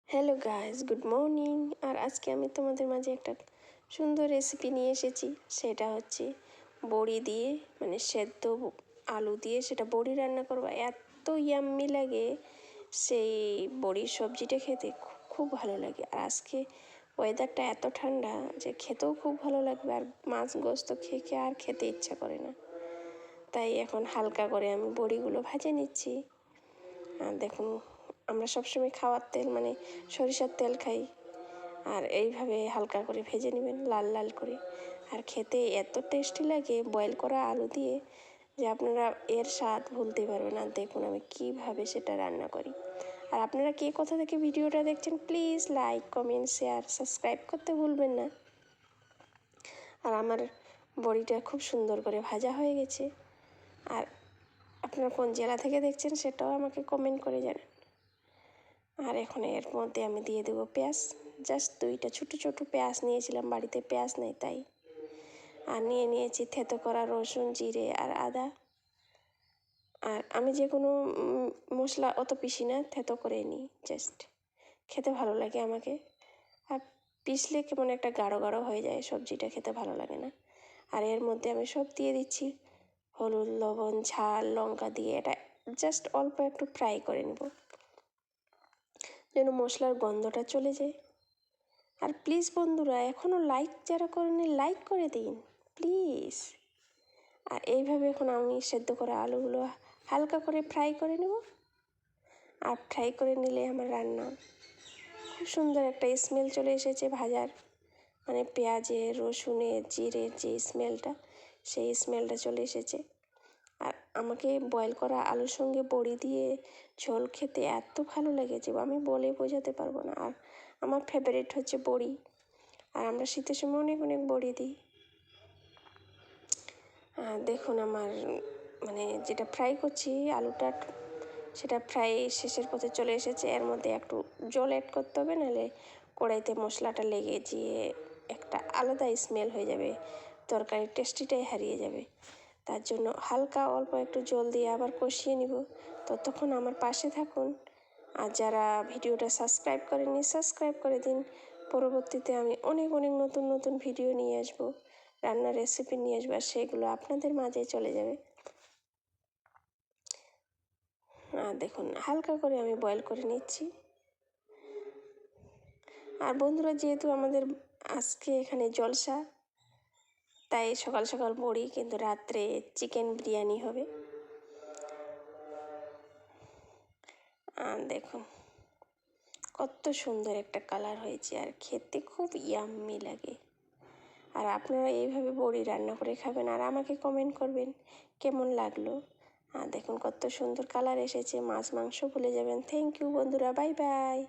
Hello guys, good morning. আর আজকে আমি তোমাদের মাঝে একটা সুন্দর রেসিপি নিয়ে এসেছি। সেটা হচ্ছে বড়ি দিয়ে, মানে সেদ্ধ আলু দিয়ে সেটা বড়ি রান্না করবো। এত ইয়াম্মি লাগে, সেই বড়ির সবজিটা খেতে খুব ভালো লাগে। আর আজকে ওয়েদারটা এত ঠান্ডা যে খেতেও খুব ভালো লাগবে। আর মাছ গোস্ত খেয়ে আর খেতে ইচ্ছা করে না। তাই এখন হালকা করে আমি বড়িগুলো ভেজে নিচ্ছি। আর দেখুন, আমরা সবসময় খাওয়ার তেল মানে সরিষার তেল খাই, আর এইভাবে হালকা করে ভেজে নেবেন লাল লাল করে। আর খেতে এত টেস্টি লাগে বয়েল করা আলু দিয়ে যে আপনারা এর স্বাদ ভুলতে পারবেন না। দেখুন আমি কীভাবে সেটা রান্না করি। আর আপনারা কে কোথা থেকে ভিডিওটা দেখছেন please like, comment, share, subscribe করতে ভুলবেন না। আর আমার বড়িটা খুব সুন্দর করে ভাজা হয়ে গেছে। আর আপনারা কোন জেলা থেকে দেখছেন সেটাও আমাকে কমেন্ট করে জানান। আর এখন এর মধ্যে আমি দিয়ে দেবো পেঁয়াজ। জাস্ট 2টা ছোটো ছোটো পেঁয়াজ নিয়েছিলাম, বাড়িতে পেঁয়াজ নেই তাই। আর নিয়েছি থেতো করা রসুন, জিরে আর আদা। আর আমি যে কোনো মশলা অত পিষি না, থেতো করে নিই, জাস্ট খেতে ভালো লাগে আমাকে। আর পিষলে কেমন একটা গাঢ় গাঢ় হয়ে যায়, সবজিটা খেতে ভালো লাগে না। আর এর মধ্যে আমি সব দিয়ে দিচ্ছি, হলুদ, লবণ, ঝাল, লঙ্কা দিয়ে এটা জাস্ট অল্প একটু ফ্রাই করে নেব যেন মশলার গন্ধটা চলে যায়। আর প্লিজ বন্ধুরা, এখনও লাইক যারা করেনি লাইক করে দিন প্লিজ। আর এইভাবে এখন আমি সেদ্ধ করা আলুগুলো হালকা করে ফ্রাই করে নেব। আর ফ্রাই করে নিলে আমার রান্না খুব সুন্দর একটা স্মেল চলে এসেছে ভাজার, মানে পেঁয়াজের, রসুনের, জিরের যে স্মেলটা, সেই স্মেলটা চলে এসেছে। আর আমাকে বয়েল করা আলুর সঙ্গে বড়ি দিয়ে ঝোল খেতে এত ভালো লেগেছে আমি বলে বোঝাতে পারবো না। আর আমার ফেভারিট হচ্ছে বড়ি। আর আমরা শীতের সময় অনেক অনেক বড়ি দিই। আর দেখুন আমার মানে যেটা ফ্রাই করছি আলুটা, সেটা ফ্রাই শেষের পথে চলে এসেছে। এর মধ্যে একটু জল অ্যাড করতে হবে, নাহলে কড়াইতে মশলাটা লেগে গিয়ে একটা আলাদা স্মেল হয়ে যাবে, তরকারির টেস্টিটাই হারিয়ে যাবে। তার জন্য হালকা অল্প একটু জল দিয়ে আবার কষিয়ে নিব। ততক্ষণ আমার পাশে থাকুন। আর যারা ভিডিওটা সাবস্ক্রাইব করেননি সাবস্ক্রাইব করে দিন। পরবর্তীতে আমি অনেক অনেক নতুন নতুন ভিডিও নিয়ে আসবো, রান্নার রেসিপি নিয়ে আসবো, আর সেগুলো আপনাদের মাঝে চলে যাবে। আর দেখুন হালকা করে আমি বয়েল করে নিচ্ছি। আর বন্ধুরা, যেহেতু আমাদের আজকে এখানে জলসা, তাই সকাল সকাল বড়ি, কিন্তু রাত্রে চিকেন বিরিয়ানি হবে। আর দেখুন কত সুন্দর একটা কালার হয়েছে, আর খেতে খুব ইয়াম্মি লাগে। আর আপনারা এইভাবে বড়ি রান্না করে খাবেন আর আমাকে কমেন্ট করবেন কেমন লাগলো। আর দেখুন কত সুন্দর কালার এসেছে, মাছ মাংস ভুলে যাবেন। থ্যাংক ইউ বন্ধুরা, বাই বাই।